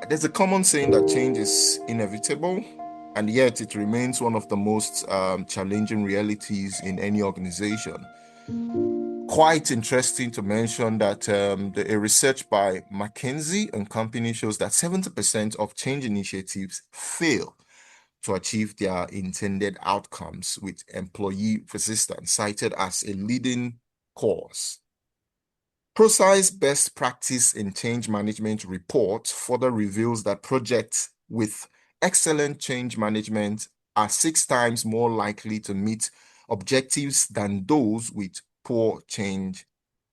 There's a common saying that change is inevitable, and yet it remains one of the most challenging realities in any organization. Quite interesting to mention that a research by McKinsey and Company shows that 70% of change initiatives fail to achieve their intended outcomes, with employee resistance cited as a leading cause. Precise best practice in change management report further reveals that projects with excellent change management are 6 times more likely to meet objectives than those with poor change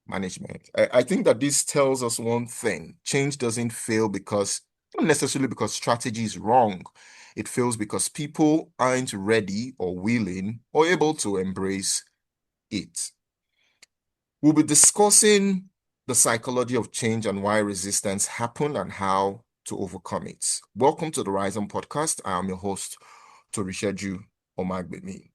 management. I think that this tells us one thing: change doesn't fail not necessarily because strategy is wrong. It fails because people aren't ready or willing or able to embrace it. We'll be discussing the psychology of change and why resistance happens and how to overcome it. Welcome to the Rhizome Podcast. I am your host, Torishaju Omagbemi.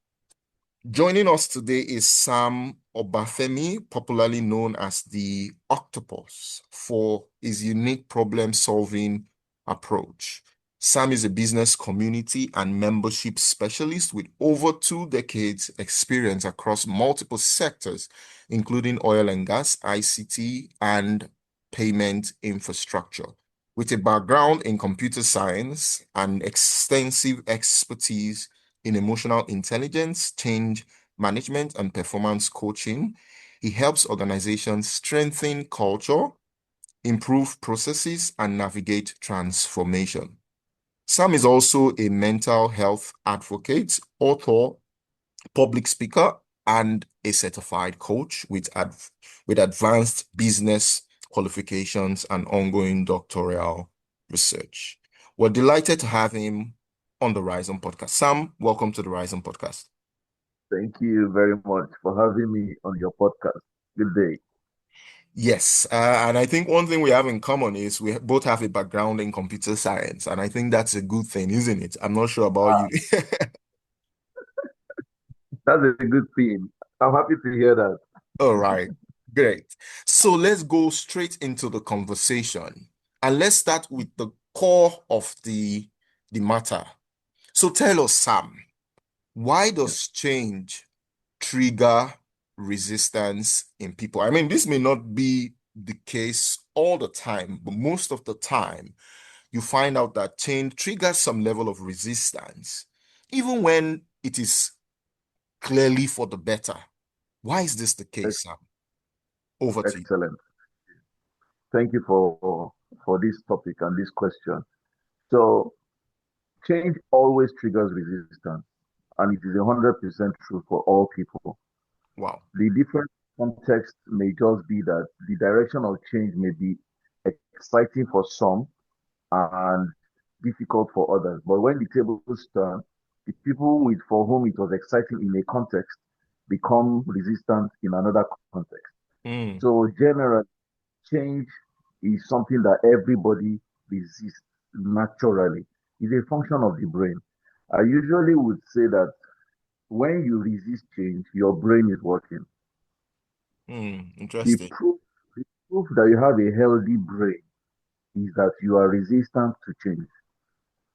Joining us today is Sam Obafemi, popularly known as the Octopus, for his unique problem-solving approach. Sam is a business community and membership specialist with over 2 decades experience across multiple sectors, including oil and gas, ICT, and payment infrastructure. With a background in computer science and extensive expertise in emotional intelligence, change management, and performance coaching, he helps organizations strengthen culture, improve processes, and navigate transformation. Sam is also a mental health advocate, author, public speaker, and a certified coach with advanced business qualifications and ongoing doctoral research. We're delighted to have him on the Rhizome Podcast. Sam, welcome to the Rhizome Podcast. Thank you very much for having me on your podcast. Good day. Yes, and I think one thing we have in common is we both have a background in computer science, and I think that's a good thing, isn't it? I'm not sure about you. That's a good thing. I'm happy to hear that. All right, great. So let's go straight into the conversation, and let's start with the core of the matter. So tell us, Sam, why does change trigger resistance in people? I mean, this may not be the case all the time, but most of the time, you find out that change triggers some level of resistance, even when it is clearly for the better. Why is this the case, Sam? Over to you. Excellent. Thank you for this topic and this question. So change always triggers resistance, and it is 100% true for all people. Wow. The different context may just be that the direction of change may be exciting for some and difficult for others. But when the tables turn, the people for whom it was exciting in a context become resistant in another context. Mm, So generally, change is something that everybody resists naturally. It's a function of the brain. I usually would say that when you resist change, your brain is working. The interesting. proof, the proof that you have a healthy brain is that you are resistant to change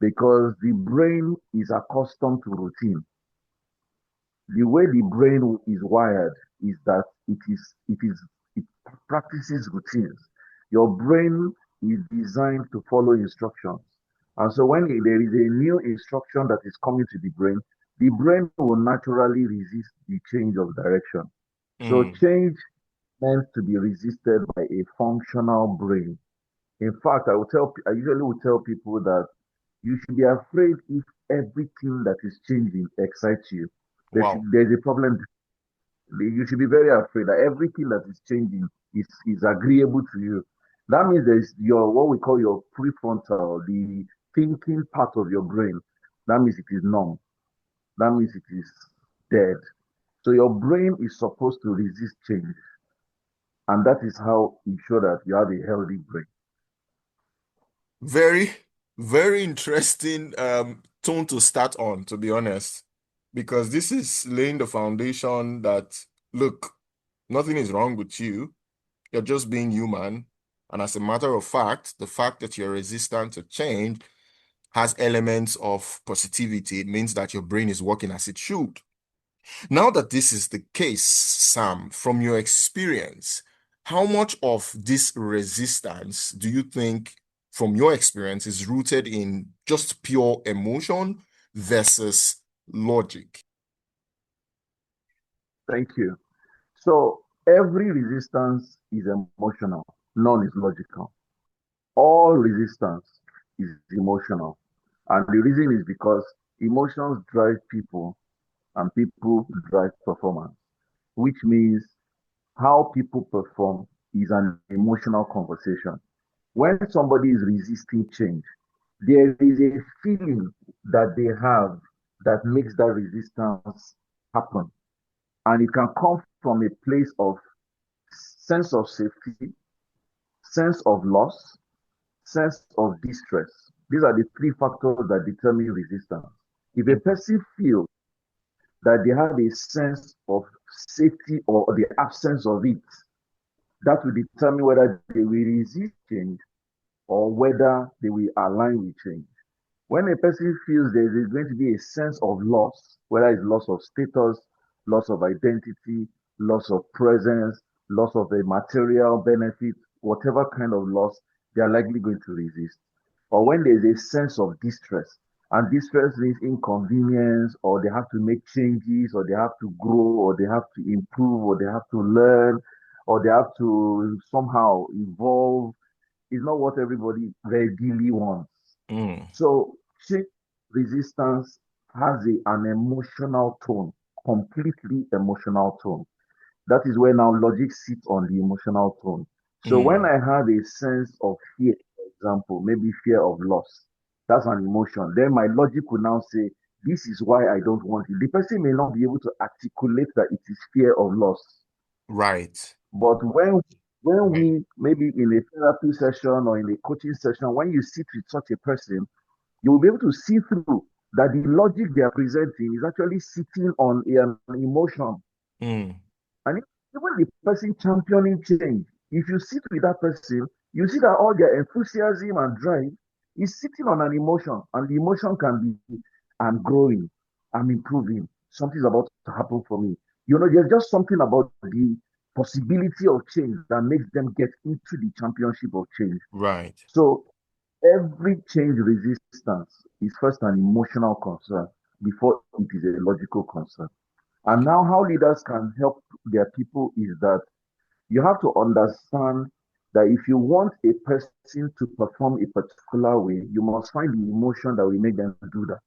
because the brain is accustomed to routine. The way the brain is wired is that it practices routines. Your brain is designed to follow instructions. And so when there is a new instruction that is coming to the brain will naturally resist the change of direction. So Mm, change meant to be resisted by a functional brain. In fact, I usually would tell people that you should be afraid if everything that is changing excites you. wow. There's a problem. You should be very afraid that everything that is changing is agreeable to you. That means there's your what we call your prefrontal, the thinking part of your brain. That means it is numb. That means it is dead. So your brain is supposed to resist change. And that is how you show that you have a healthy brain. Very, very interesting tone to start on, to be honest, because this is laying the foundation that, look, nothing is wrong with you. You're just being human. And as a matter of fact, the fact that you're resistant to change has elements of positivity. It means that your brain is working as it should. Now that this is the case, Sam, from your experience, how much of this resistance do you think, from your experience, is rooted in just pure emotion versus logic? Thank you. So every resistance is emotional, none is logical. All resistance is emotional. And the reason is because emotions drive people and people drive performance, which means how people perform is an emotional conversation. When somebody is resisting change, there is a feeling that they have that makes that resistance happen. And it can come from a place of sense of safety, sense of loss, sense of distress. These are the three factors that determine resistance. If a person feels that they have a sense of safety or the absence of it, that will determine whether they will resist change or whether they will align with change. When a person feels there is going to be a sense of loss, whether it's loss of status, loss of identity, loss of presence, loss of a material benefit, whatever kind of loss, they are likely going to resist. Or when there's a sense of distress, and distress means inconvenience, or they have to make changes, or they have to grow, or they have to improve, or they have to learn, or they have to somehow evolve, is not what everybody readily wants. Mm, So change resistance has an emotional tone, completely emotional tone. That is where now logic sits on the emotional tone. So when mm, I have a sense of fear, for example, maybe fear of loss, that's an emotion. Then my logic will now say, this is why I don't want it. The person may not be able to articulate that it is fear of loss. right. But when Right. we maybe in a therapy session or in a coaching session, when you sit with such a person, you will be able to see through that the logic they are presenting is actually sitting on an emotion. Mm, And even the person championing change, if you sit with that person, you see that all their enthusiasm and drive is sitting on an emotion. And the emotion can be, I'm growing, I'm improving, something's about to happen for me. There's just something about the possibility of change that makes them get into the championship of change. right. So every change resistance is first an emotional concern before it is a logical concern. And now, how leaders can help their people is that you have to understand that if you want a person to perform a particular way, you must find the emotion that will make them do that.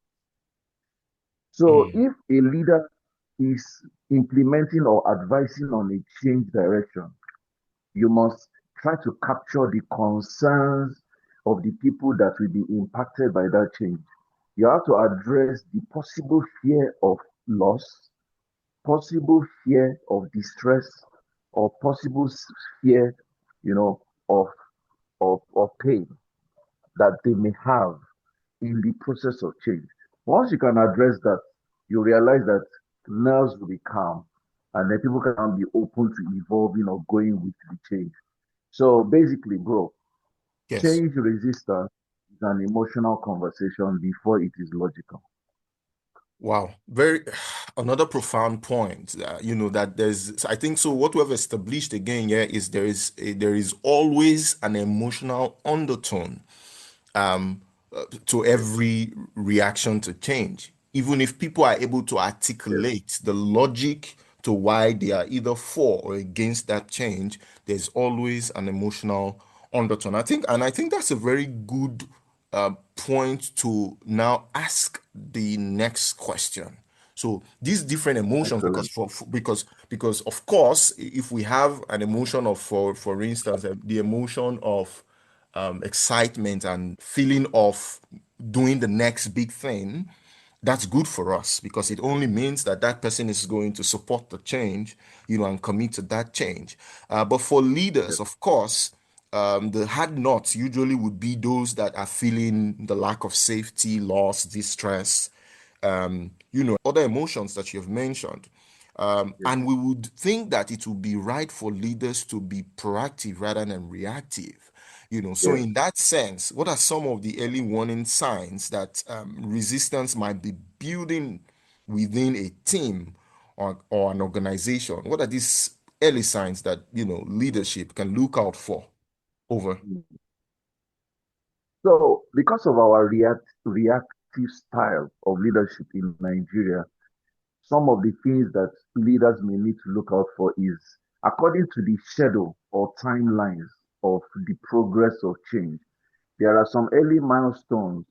So, Mm, if a leader is implementing or advising on a change direction, you must try to capture the concerns of the people that will be impacted by that change. You have to address the possible fear of loss, possible fear of distress, or possible fear, you know, of, of pain that they may have in the process of change. Once you can address that, you realize that nerves will be calm and then people can be open to evolving or going with the change. So basically, bro, yes. change resistance is an emotional conversation before it is logical. Wow. Very another profound point, that there's, I think so what we have established again here is there is always an emotional undertone um, to Yes, every reaction to change. Even if people are able to yes, articulate the logic to why they are either for or against that change, there's always an emotional undertone. I think that's a very good point to now ask the next question. So these different emotions, because excellent. because of course, if we have an emotion of, for instance, the emotion of excitement and feeling of doing the next big thing, that's good for us because it only means that that person is going to support the change, and commit to that change. But for leaders, Yes, of course, the hard knots usually would be those that are feeling the lack of safety, loss, distress, other emotions that you've mentioned. yes, And we would think that it would be right for leaders to be proactive rather than reactive. So Yes. in that sense, what are some of the early warning signs that resistance might be building within a team or an organization? What are these early signs that, leadership can look out for? Over. So, because of our reactive style of leadership in Nigeria, some of the things that leaders may need to look out for is according to the schedule or timelines of the progress of change. There are some early milestones,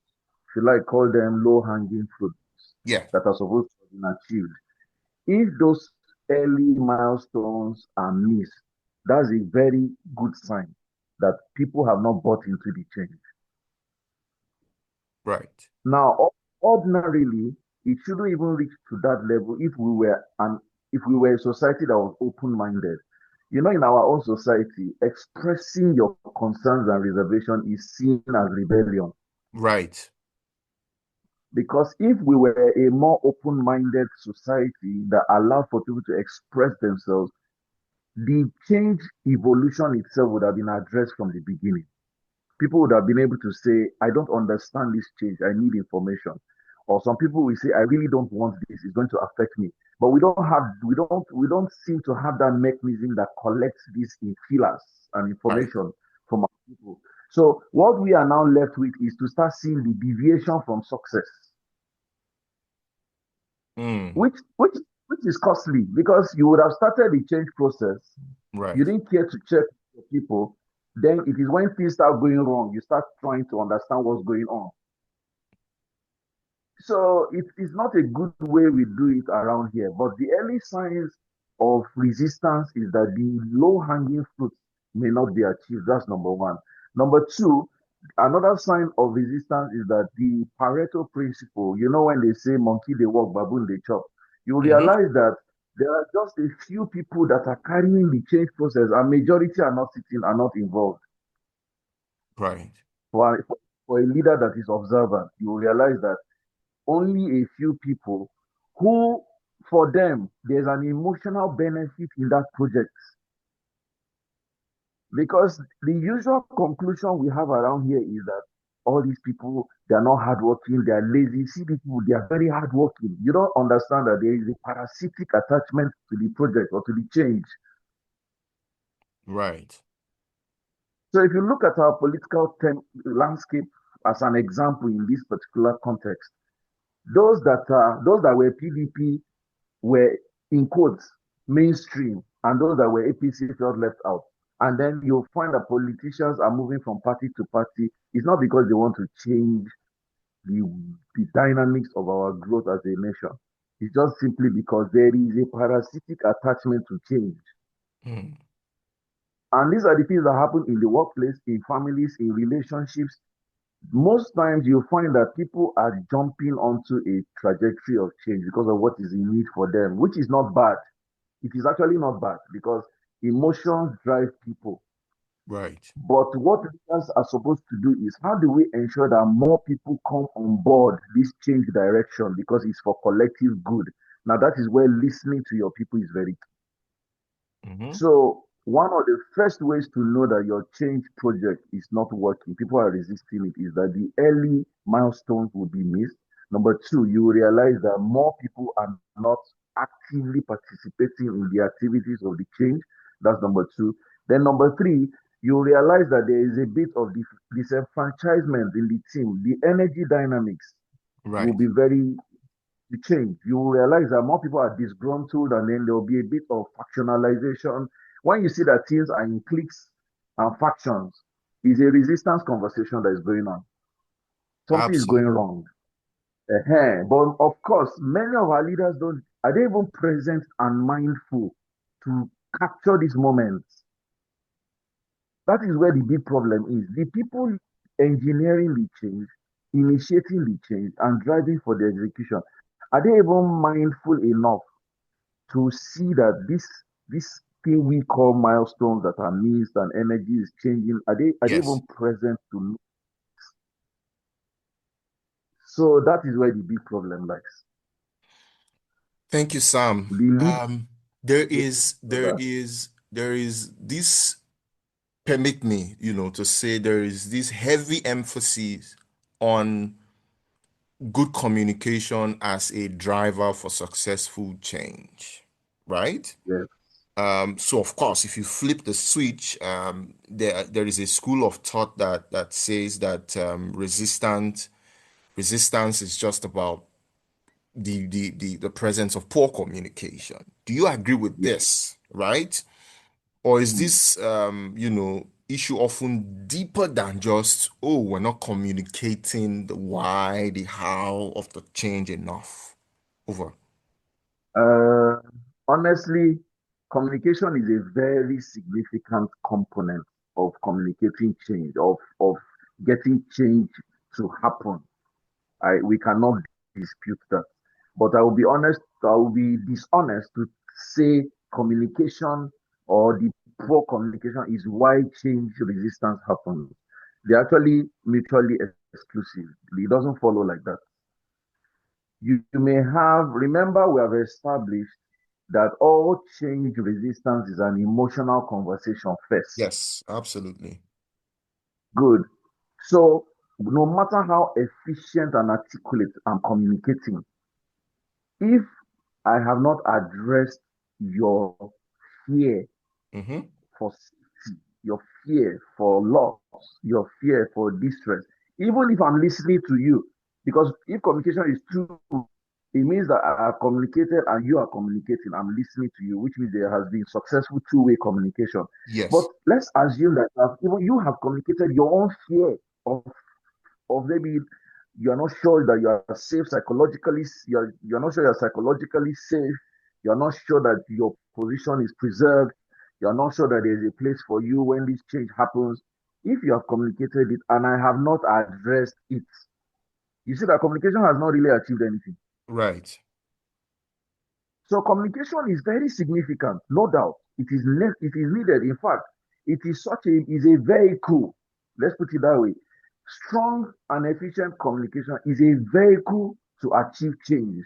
should I call them low hanging fruits, Yeah, that are supposed to have been achieved. If those early milestones are missed, that's a very good sign that people have not bought into the change. right. Now, ordinarily, it shouldn't even reach to that level if we were a society that was open-minded. In our own society, expressing your concerns and reservation is seen as rebellion. Right. Because if we were a more open-minded society that allowed for people to express themselves, the change evolution itself would have been addressed from the beginning. People would have been able to say, I don't understand this change. I need information. Or some people will say, I really don't want this. It's going to affect me. But we don't seem to have that mechanism that collects this in fillers and Right. information from our people. So what we are now left with is to start seeing the deviation from success, Mm, which is costly because you would have started the change process. You right. didn't care to check the people. Then it is when things start going wrong, you start trying to understand what's going on. So it is not a good way we do it around here. But the early signs of resistance is that the low hanging fruits may not be achieved. That's number one. Number two, another sign of resistance is that the Pareto principle, when they say monkey they walk, baboon they chop, you Hmm. realize that there are just a few people that are carrying the change process, and majority are not involved. Right. For a leader that is observant, you will realize that only a few people who, for them, there's an emotional benefit in that project. Because the usual conclusion we have around here is that all these people, they're not hardworking, they're lazy. See, these people, they are very hardworking. You don't understand that there is a parasitic attachment to the project or to the change. Right. So if you look at our political landscape as an example in this particular context, those that were PDP were in quotes mainstream, and those that were APC felt left out. And then you'll find that politicians are moving from party to party. It's not because they want to change the, the dynamics of our growth as a nation. It's just simply because there is a parasitic attachment to change. Mm, And these are the things that happen in the workplace, in families, in relationships. Most times you find that people are jumping onto a trajectory of change because of what is in need for them, which is not bad. It is actually not bad because emotions drive people. right. But what leaders are supposed to do is how do we ensure that more people come on board this change direction because it's for collective good? Now, that is where listening to your people is very key. Hmm. So, one of the first ways to know that your change project is not working, people are resisting it, is that the early milestones will be missed. Number two, you will realize that more people are not actively participating in the activities of the change. That's number two. Then, number three, you realize that there is a bit of disenfranchisement in the team. The energy dynamics will Right. be very to change. You will realize that more people are disgruntled, and then there will be a bit of factionalization. When you see that teams are in cliques and factions, is a resistance conversation that is going on. Something is going Absolutely. wrong. But of course, many of our leaders don't are they even present and mindful to capture these moments. That is where the big problem is. The people engineering the change, initiating the change, and driving for the execution, are they even mindful enough to see that this thing we call milestones that are missed and energy is changing? Are they Yes. even present to know? So that is where the big problem lies. Thank you, Sam. The lead There yes, is there brother. is there is this permit me, to say there is this heavy emphasis on good communication as a driver for successful change, right? Yes, So of course, if you flip the switch, there is a school of thought that says that resistance is just about the presence of poor communication. Do you agree with yes. this, right? Or is Mm. this issue often deeper than just, oh, we're not communicating the why, the how of the change enough? Over. Uh, Honestly, communication is a very significant component of communicating change, of getting change to happen. We cannot dispute that. But I will be dishonest to say communication or the poor communication is why change resistance happens. They're actually mutually exclusive. It doesn't follow like that. You may have, remember, we have established that all change resistance is an emotional conversation first. Yes, absolutely. Good. So, no matter how efficient and articulate I'm communicating, if I have not addressed your fear Mm-hmm. for safety, your fear for loss, your fear for distress, even if I'm listening to you, because if communication is true, it means that I have communicated and you are communicating. I'm listening to you, which means there has been successful two-way communication. But Yes. let's assume that even you have communicated your own fear of maybe you're not sure that you are safe psychologically, you're not sure you're psychologically safe, you're not sure that your position is preserved, you're not sure that there's a place for you when this change happens. If you have communicated it and I have not addressed it, you see that communication has not really achieved anything. Right. So communication is very significant, no doubt. It is needed. In fact, it is a vehicle. Let's put it that way. Strong and efficient communication is a vehicle to achieve change,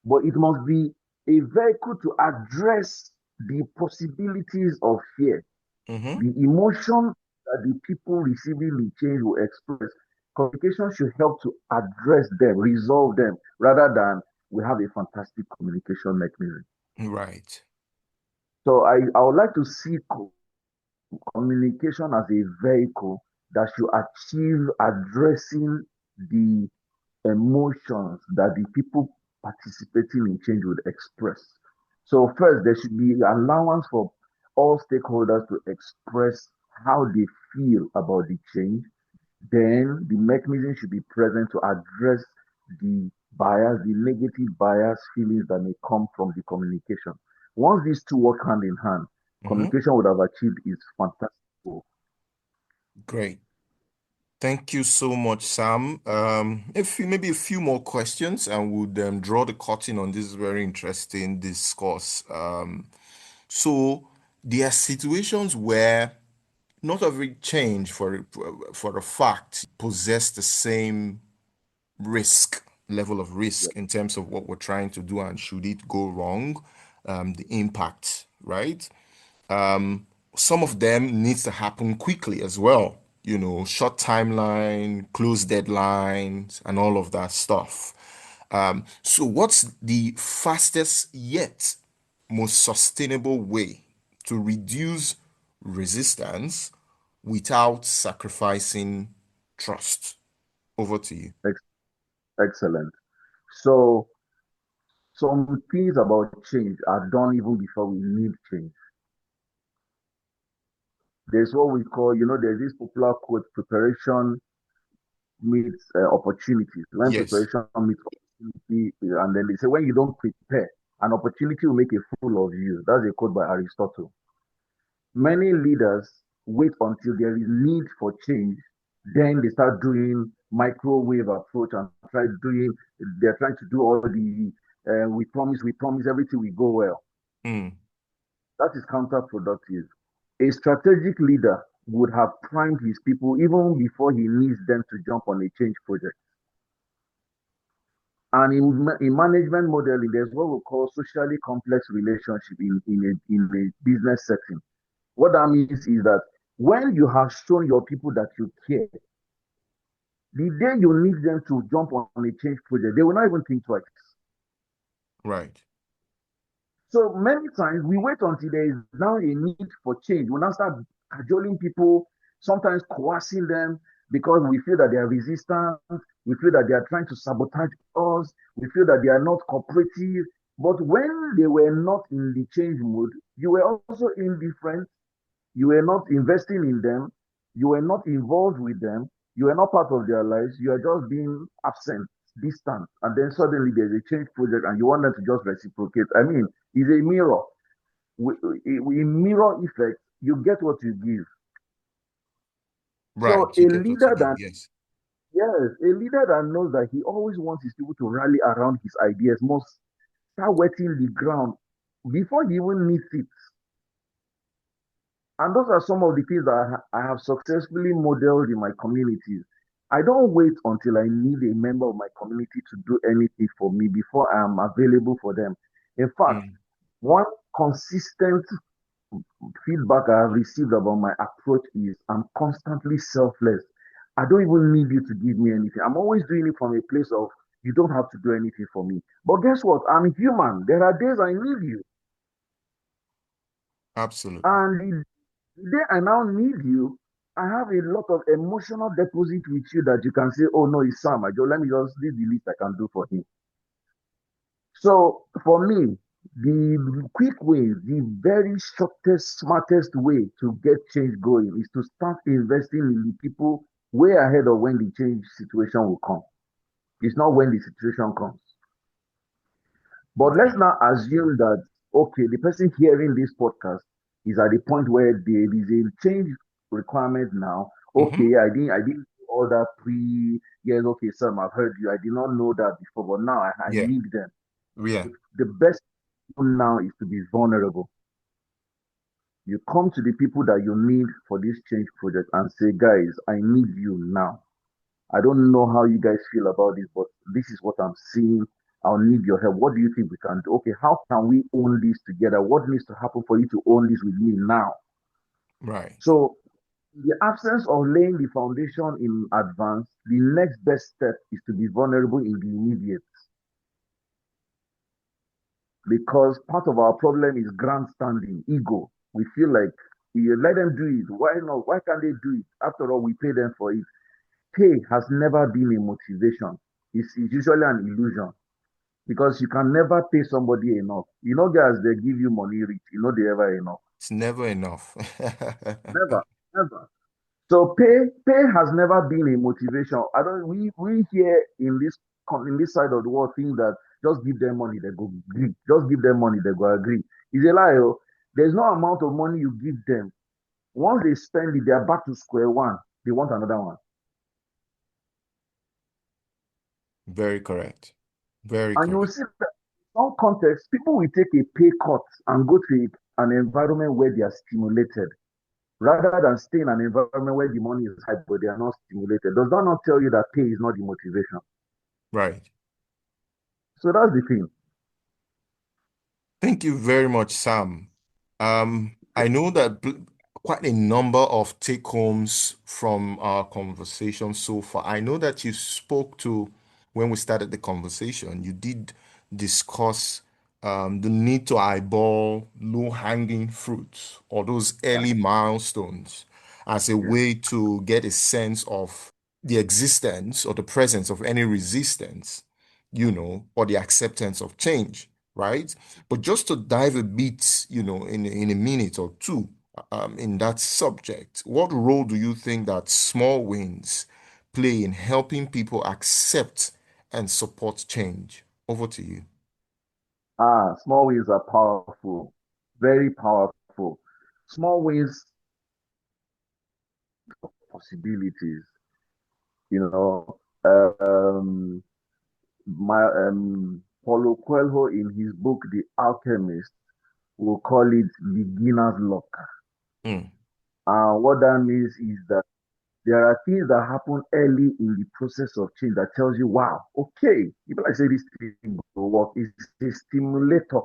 but it must be a vehicle to address the possibilities of fear, Mm-hmm. the emotion that the people receiving the change will express. Communication should help to address them, resolve them, rather than we have a fantastic communication mechanism. Right. So I would like to see communication as a vehicle that should achieve addressing the emotions that the people participating in change would express. So first, there should be allowance for all stakeholders to express how they feel about the change. Then the mechanism should be present to address the bias, the negative bias feelings that may come from the communication. Once these two work hand in hand, Mm-hmm. communication would have achieved its fantastic goal. Great. Thank you so much, Sam. Maybe a few more questions, and we'll draw the curtain on this very interesting discourse. So there are situations where not every change for a fact possess the same level of Yeah. risk in terms of what we're trying to do, and should it go wrong, the impact, right? Some of them needs to happen quickly as well, short timeline, close deadlines, and all of that stuff. So what's the fastest yet most sustainable way to reduce resistance without sacrificing trust? Over to you. Ex- Excellent. So some things about change are done even before we need change. There's what we call, there's this popular quote, preparation meets opportunities. When Yes. preparation meets opportunity, and then they say, when you don't prepare, an opportunity will make a fool of you. That's a quote by Aristotle. Many leaders wait until there is need for change, then they start doing microwave approach and they're trying to do all the we promise everything will go well. Mm, That is counterproductive. A strategic leader would have primed his people even before he needs them to jump on a change project. And in management modeling, there's what we call socially complex relationship in a business setting. What that means is that When you have shown your people that you care, the day you need them to jump on a change project, they will not even think twice. Right. So many times we wait until there is now a need for change. We now start cajoling people, sometimes coercing them because we feel that they are resistant. We feel that they are trying to sabotage us. We feel that they are not cooperative. But when they were not in the change mode, you were also indifferent. You were not investing in them. You were not involved with them. You were not part of their lives. You are just being absent, distant. And then suddenly there's a change project and you want them to just reciprocate. I mean, it's a mirror. In mirror effect, you get what you give. Right. So You get what you give. Yes. a leader that knows that he always wants his people to rally around his ideas must start wetting the ground before he even needs it. And those are some of the things that I have successfully modeled in my communities. I don't wait until I need a member of my community to do anything for me before I am available for them. In fact, Mm. one consistent feedback I have received about my approach is I'm constantly selfless. I don't even need you to give me anything. I'm always doing it from a place of you don't have to do anything for me. But guess what? I'm human. There are days I need you. Absolutely. And the day I now need you, I have a lot of emotional deposit with you that you can say, oh no, it's Sam. Let me just this is the least I can do for him. So for me, the quick way, the very shortest, smartest way to get change going is to start investing in the people way ahead of when the change situation will come. It's not when the situation comes. But let's Okay. now assume that, okay, the person hearing this podcast is at the point where there is a change requirement now. Mm-hmm. Okay, I didn't do all that yes, okay, Sam, I've heard you. I did not know that before, but now I Yeah. need them. Yeah. The best now is to be vulnerable. You come to the people that you need for this change project and say, guys, I need you now. I don't know how you guys feel about this, but this is what I'm seeing. I'll need your help. What do you think we can do? Okay, how can we own this together? What needs to happen for you to own this with me now? Right. So, in the absence of laying the foundation in advance, the next best step is to be vulnerable in the immediate. Because part of our problem is grandstanding, ego. We feel like you let them do it. Why not? Why can't they do it? After all, we pay them for it. Pay has never been a motivation. It's usually an illusion because you can never pay somebody enough. You know, guys, they give you money rich. You know, they ever enough. It's never enough. Never, never. So pay has never been a motivation. I don't. We here in this side of the world think that just give them money, they go agree. Just give them money, they go agree. It's a lie. Oh. There's no amount of money you give them. Once they spend it, they are back to square one. They want another one. Very correct. Very And you will correct. see that in some context, people will take a pay cut and go to an environment where they are stimulated rather than stay in an environment where the money is high but they are not stimulated. Does that not tell you that pay is not the motivation? Right. So that's the thing. Thank you very much, Sam. I know that quite a number of take homes from our conversation so far. I know that you spoke to, when we started the conversation, you did discuss the need to eyeball low-hanging fruits or those Yeah, early milestones as a yeah. way to get a sense of the existence or the presence of any resistance, or the acceptance of change, right? But just to dive a bit, in a minute or two, in that subject, what role do you think that small wins play in helping people accept and support change? Over to you. Small wins are powerful, very powerful. Small wins, possibilities. You know, my Paulo Coelho in his book The Alchemist will call it beginner's luck. Mm, What that means is that there are things that happen early in the process of change that tells you, wow, okay, if I say this thing will work, it's a stimulator.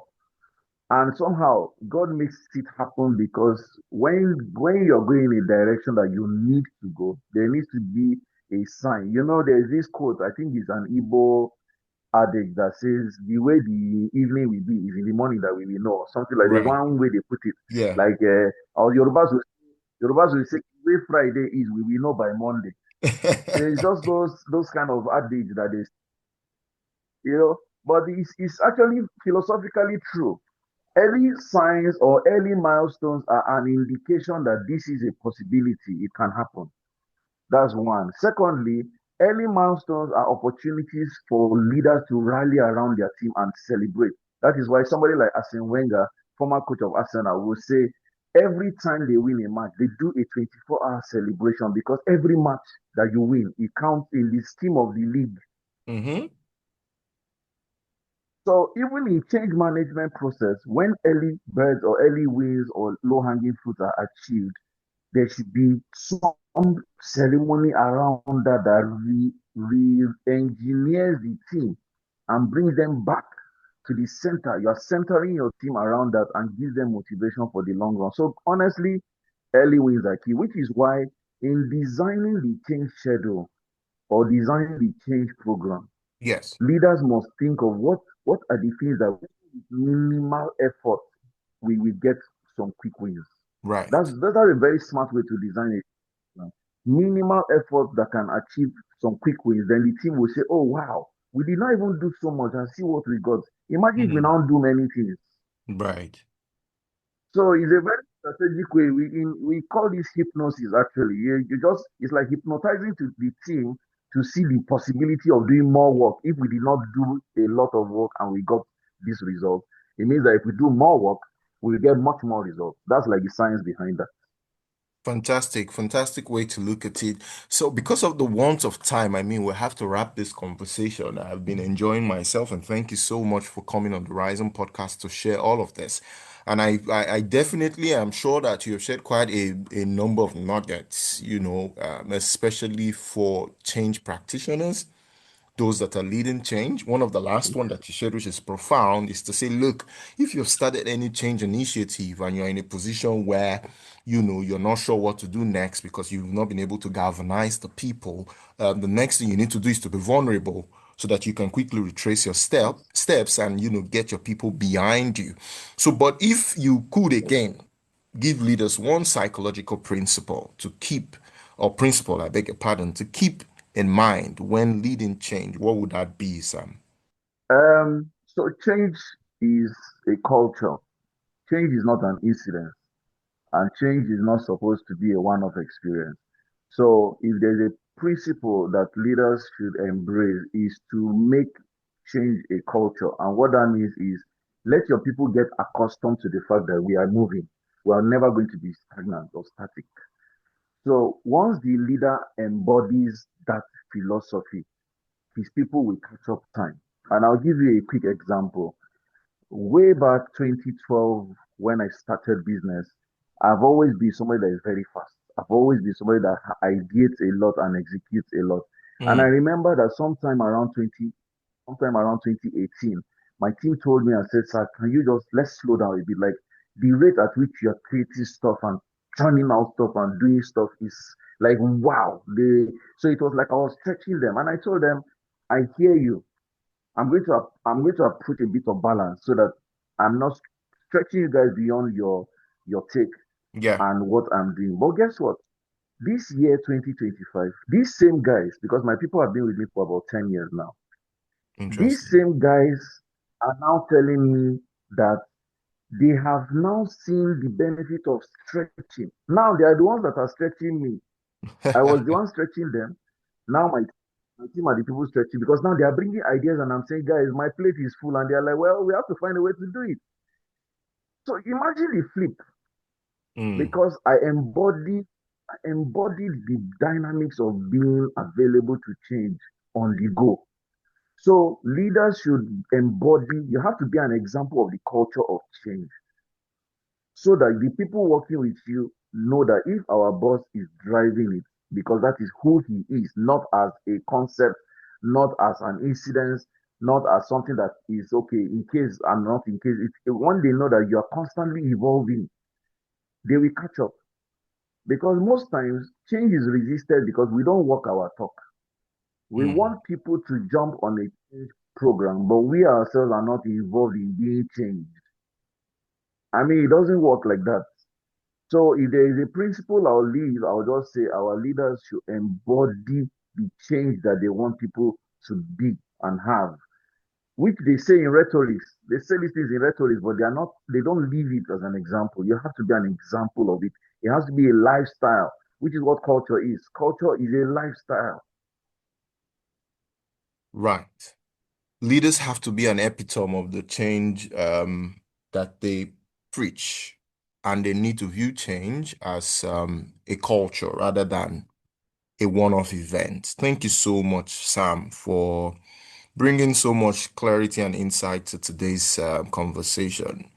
And somehow God makes it happen because when you're going in a direction that you need to go, there needs to be a sign. There's this quote, I think it's an Igbo adage that says the way the evening will be is in the morning that we will know, or something like. There's Right. one way they put it, Yeah. like our Yorubas will say the way Friday is, we will know by Monday. So it's just those kind of adage that you know, but it's actually philosophically true. Early signs or early milestones are an indication that this is a possibility, it can happen. That's one. Secondly, early milestones are opportunities for leaders to rally around their team and celebrate. That is why somebody like Arsene Wenger, former coach of Arsenal, will say every time they win a match, they do a 24-hour celebration because every match that you win, it counts in the scheme of the league. Mm-hmm. So even in change management process, when early birds or early wins or low-hanging fruits are achieved, there should be some ceremony around that re-engineers the team and brings them back to the center. You are centering your team around that and gives them motivation for the long run. So honestly, early wins are key, which is why in designing the change schedule or designing the change program, Yes. leaders must think of what are the things that with minimal effort we will get some quick wins. Right. That's a very smart way to design it. Minimal effort that can achieve some quick wins. Then the team will say, "Oh wow, we did not even do so much and see what we got." Imagine if we Mm. now do many things. Right. So it's a very strategic way. We call this hypnosis actually. It's like hypnotizing to the team to see the possibility of doing more work. If we did not do a lot of work and we got this result, it means that if we do more work, we'll get much more results. That's like the science behind that. Fantastic, fantastic way to look at it. So, because of the want of time, I mean, we have to wrap this conversation. I've been enjoying myself, and thank you so much for coming on the Rhizome podcast to share all of this. And I definitely am sure that you have shared quite a number of nuggets, especially for change practitioners, those that are leading change. One of the last one that you shared, which is profound, is to say, look, if you've started any change initiative and you're in a position where you're not sure what to do next because you've not been able to galvanize the people, the next thing you need to do is to be vulnerable so that you can quickly retrace your steps and get your people behind you. So, but if you could again give leaders one psychological principle to keep, or principle, I beg your pardon, to keep in mind when leading change, what would that be, Sam? So change is a culture. Change is not an incident, and change is not supposed to be a one-off experience. So if there's a principle that leaders should embrace is to make change a culture. And what that means is let your people get accustomed to the fact that we are moving. We are never going to be stagnant or static. So once the leader embodies that philosophy, his people will catch up time. And I'll give you a quick example. Way back 2012, when I started business, I've always been somebody that is very fast. I've always been somebody that ideates a lot and executes a lot. And I Mm, remember that sometime around 2018, my team told me and said, "Sir, can you just let's slow down a bit? Like the rate at which you're creating stuff and churning out stuff and doing stuff is like wow." So it was like I was stretching them, and I told them, "I hear you. I'm going to put a bit of balance so that I'm not stretching you guys beyond your take yeah, and what I'm doing." But guess what? This year, 2025, these same guys, because my people have been with me for about 10 years now, these interesting. same guys are now telling me that they have now seen the benefit of stretching. Now they are the ones that are stretching me. I was the one stretching them. Now my team are the people stretching because now they are bringing ideas and I'm saying, "Guys, my plate is full." And they're like, "Well, we have to find a way to do it." So imagine the flip Mm, because I embodied the dynamics of being available to change on the go. So leaders should embody, you have to be an example of the culture of change so that the people working with you know that if our boss is driving it, because that is who he is, not as a concept, not as an incident. not as something that is okay in case and not in case. When they know that you are constantly evolving, they will catch up. Because most times change is resisted because we don't walk our talk. We Mm. want people to jump on a change program, but we ourselves are not involved in being changed. I mean, it doesn't work like that. So if there is a principle I'll leave, I'll just say our leaders should embody the change that they want people to be and have, which they say in rhetoric. They say these things in rhetoric, but they don't leave it as an example. You have to be an example of it. It has to be a lifestyle, which is what culture is. Culture is a lifestyle. Right. Leaders have to be an epitome of the change that they preach, and they need to view change as a culture rather than a one-off event. Thank you so much, Sam, for bringing so much clarity and insight to today's conversation.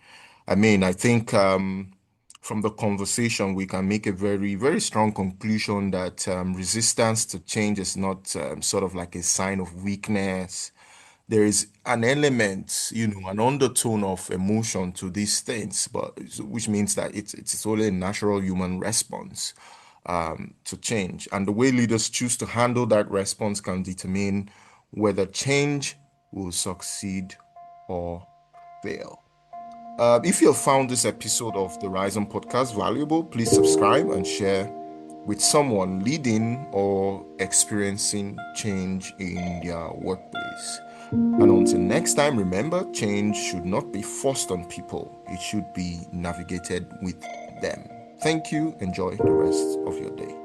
I mean, I think from the conversation, we can make a very, very strong conclusion that resistance to change is not sort of like a sign of weakness. There is an element, an undertone of emotion to these things, but which means that it's only a natural human response to change. And the way leaders choose to handle that response can determine whether change will succeed or fail. If you have found this episode of the Rhizome Podcast valuable, please subscribe and share with someone leading or experiencing change in their workplace. And until next time, remember, change should not be forced on people. It should be navigated with them. Thank you. Enjoy the rest of your day.